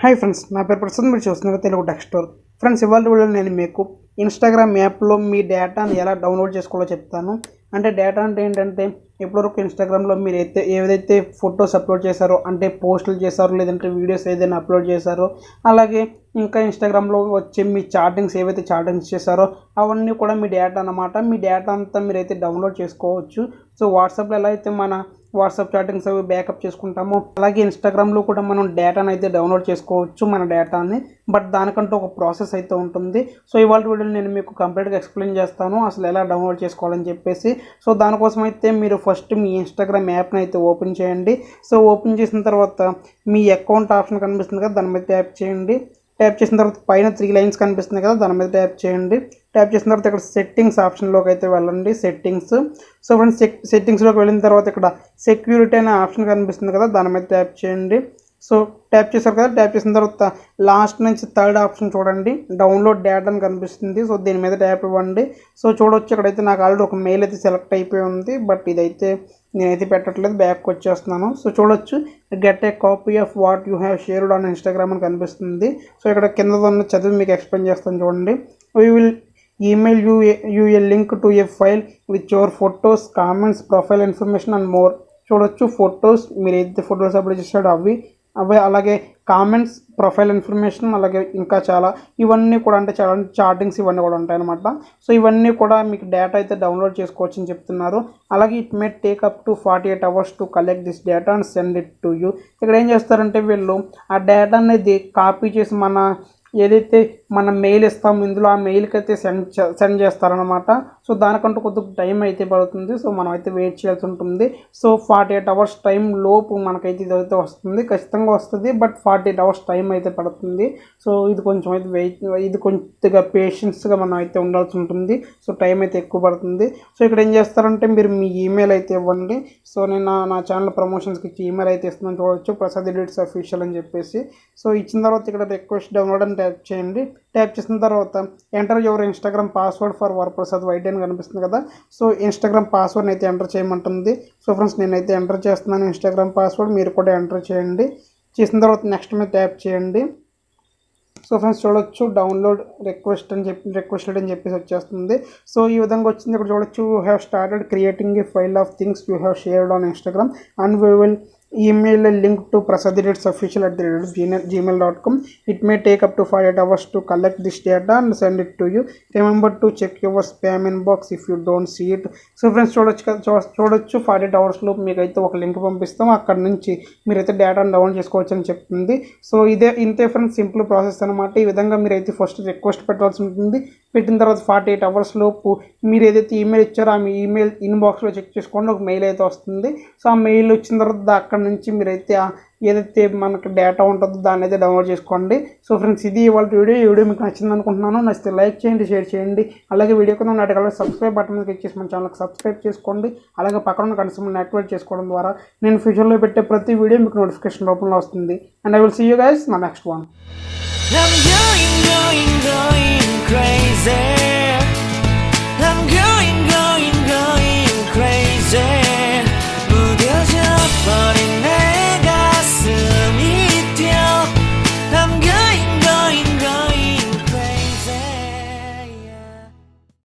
Hi friends, నా పేరు ప్రసాద్. మీరు చూస్తున్నారు తెలుగు టెక్ స్టోర్. ఫ్రెండ్స్, ఇవాళ వీడియోలో నేను మీకు ఇన్స్టాగ్రామ్ యాప్లో మీ డేటాను ఎలా డౌన్లోడ్ చేసుకోవాలో చెప్తాను. అంటే డేటా అంటే ఏంటంటే, ఇప్పటివరకు ఇన్స్టాగ్రామ్లో మీరు ఏదైతే ఫొటోస్ అప్లోడ్ చేశారో, అంటే పోస్టులు చేశారో, లేదంటే వీడియోస్ ఏదైనా అప్లోడ్ చేశారో, అలాగే ఇంకా ఇన్స్టాగ్రామ్లో వచ్చే మీ చాటింగ్స్ ఏవైతే చాటింగ్స్ చేశారో అవన్నీ కూడా మీ డేటా అన్నమాట. మీ డేటా అంతా మీరైతే డౌన్లోడ్ చేసుకోవచ్చు. సో వాట్సాప్లో ఎలా అయితే మన వాట్సాప్ చాటింగ్స్ అవి బ్యాకప్ చేసుకుంటామో, అలాగే ఇన్స్టాగ్రామ్లో కూడా మనం డేటాను అయితే డౌన్లోడ్ చేసుకోవచ్చు, మన డేటాని. బట్ దానికంటూ ఒక ప్రాసెస్ అయితే ఉంటుంది. సో ఇవాళ వీడియోలో నేను మీకు కంప్లీట్గా ఎక్స్ప్లెయిన్ చేస్తాను అసలు ఎలా డౌన్లోడ్ చేసుకోవాలని చెప్పేసి. సో దానికోసం అయితే మీరు ఫస్ట్ మీ ఇన్స్టాగ్రామ్ యాప్ని అయితే ఓపెన్ చేయండి. సో ఓపెన్ చేసిన తర్వాత మీ అకౌంట్ ఆప్షన్ కనిపిస్తుంది కదా, దాని మీద ట్యాప్ చేయండి. ట్యాప్ చేసిన తర్వాత పైన 3 లైన్స్ కనిపిస్తుంది కదా, దాని మీద ట్యాప్ చేయండి. ట్యాప్ చేసిన తర్వాత ఇక్కడ సెట్టింగ్స్ ఆప్షన్లోకి అయితే వెళ్ళండి. సో ఫ్రెండ్స్, సెట్టింగ్స్లోకి వెళ్ళిన తర్వాత ఇక్కడ సెక్యూరిటీ అనే ఆప్షన్ కనిపిస్తుంది కదా, దాని మీద ట్యాప్ చేయండి. సో ట్యాప్ చేశారు కదా, ట్యాప్ చేసిన తర్వాత లాస్ట్ నుంచి థర్డ్ ఆప్షన్ చూడండి, డౌన్లోడ్ డేటా అని కనిపిస్తుంది. సో దీని మీద ట్యాప్ ఇవ్వండి. సో చూడొచ్చు, ఇక్కడైతే నాకు ఆల్రెడీ ఒక మెయిల్ అయితే సెలెక్ట్ అయిపోయి ఉంది. బట్ ఇదైతే నేనైతే పెట్టట్లేదు, బ్యాక్ వచ్చేస్తున్నాను. సో చూడొచ్చు, get a copy of what you have shared on Instagram అని కనిపిస్తుంది. సో ఇక్కడ కింద ఉన్న చదివి మీకు ఎక్స్ప్లెయిన్ చేస్తాను చూడండి. We will email you A link to A file with your photos, comments, profile information and more. చూడొచ్చు, ఫొటోస్ మీరు ఏదైతే ఫొటోస్ అప్లోడ్ చేసాడో అవి అలాగే కామెంట్స్, ప్రొఫైల్ ఇన్ఫర్మేషన్, అలాగే ఇంకా చాలా ఇవన్నీ కూడా, అంటే చాలా చాటింగ్స్ ఇవన్నీ కూడా ఉంటాయి అన్నమాట. సో ఇవన్నీ కూడా మీకు డేటా అయితే డౌన్లోడ్ చేసుకోవచ్చు అని చెప్తున్నారు. అలాగే it may take up to 48 hours to collect this data and send it to you. ఇక్కడ ఏం చేస్తారంటే వీళ్ళు ఆ డేటా అనేది కాపీ చేసి ఏదైతే మనం మెయిల్ ఇస్తామో ఇందులో ఆ మెయిల్కి అయితే సెండ్ చేస్తారనమాట. సో దానికంటూ కొద్దిగా టైం అయితే పడుతుంది. సో మనం అయితే వెయిట్ చేయాల్సి ఉంటుంది. సో 48 hours టైం లోపు మనకైతే ఇదైతే వస్తుంది, ఖచ్చితంగా వస్తుంది. బట్ 48 hours టైం అయితే పడుతుంది. సో ఇది కొంచెం అయితే ఇది కొద్దిగా పేషెన్స్గా మనం అయితే ఉండాల్సి ఉంటుంది. సో టైం అయితే ఎక్కువ పడుతుంది. సో ఇక్కడ ఏం చేస్తారంటే మీరు మీ ఈమెయిల్ అయితే ఇవ్వండి. సో నేను నా ఛానల్ ప్రమోషన్స్కి ఇచ్చి ఈమెయిల్ అయితే ఇస్తున్నాను, చూడవచ్చు, ప్రసాద్ ఎడిట్స్ అఫీషియల్ అని చెప్పేసి. సో ఇచ్చిన తర్వాత ఇక్కడ రిక్వెస్ట్ డౌన్లోడ్ అని ట్యాప్ చేయండి. ట్యాప్ చేసిన తర్వాత enter your Instagram password for Varaprasad white అని కనిపిస్తుంది కదా. సో ఇన్స్టాగ్రామ్ పాస్వర్డ్ని అయితే ఎంటర్ చేయమంటుంది. సో ఫ్రెండ్స్, నేనైతే ఎంటర్ చేస్తున్నాను ఇన్స్టాగ్రామ్ పాస్వర్డ్, మీరు కూడా ఎంటర్ చేయండి. చేసిన తర్వాత నెక్స్ట్ మీద ట్యాప్ చేయండి. సో ఫ్రెండ్స్ చూడొచ్చు, డౌన్లోడ్ రిక్వెస్టెడ్ అని చెప్పేసి వచ్చేస్తుంది. సో ఈ విధంగా వచ్చింది. ఇక్కడ చూడొచ్చు, you have started creating a file of things you have shared on Instagram and we will email a link to prasadiditsofficial@gmail.com. It may take up to 48 hours to collect this data and send it to you. Remember to check your spam inbox if you don't see it. So friends చూడొచ్చు 48 hours లోపు మీకు అయితే ఒక link పంపిస్తాం, అక్కడ నుంచి మీరైతే డేటాను డౌన్లోడ్ చేసుకోవచ్చు అని చెప్తుంది. సో ఇంతే ఫ్రెండ్స్, సింపుల్ ప్రాసెస్ అనమాట. ఈ విధంగా మీరైతే ఫస్ట్ రిక్వెస్ట్ పెట్టాల్సి ఉంటుంది. పెట్టిన తర్వాత 48 hours లోపు మీరు ఏదైతే ఈమెయిల్ ఇచ్చారో ఆ మీ ఈమెయిల్ ఇన్బాక్స్లో చెక్ చేసుకోండి, ఒక మెయిల్ అయితే వస్తుంది. సో ఆ మెయిల్ వచ్చిన తర్వాత అక్కడ నుంచి మీరైతే ఏదైతే మనకు డేటా ఉంటుందో దాన్ని అయితే డౌన్లోడ్ చేసుకోండి. సో ఫ్రెండ్స్, ఇది ఇవాళ వీడియో. ఈ వీడియో మీకు నచ్చింది అనుకుంటున్నాను. నచ్చితే లైక్ చేయండి, షేర్ చేయండి. అలాగే వీడియో కింద ఉన్న సబ్స్క్రైబ్ బటన్ మీద క్లిక్ చేసి మన ఛానల్కి సబ్స్క్రైబ్ చేసుకోండి. అలాగే పక్కన ఉన్న గంట సింబల్ని యాక్టివేట్ చేసుకోవడం ద్వారా నేను ఫ్యూచర్లో పెట్టే ప్రతి వీడియో మీకు నోటిఫికేషన్ రూపంలో వస్తుంది. And I will see you guys నా నెక్స్ట్ వన్.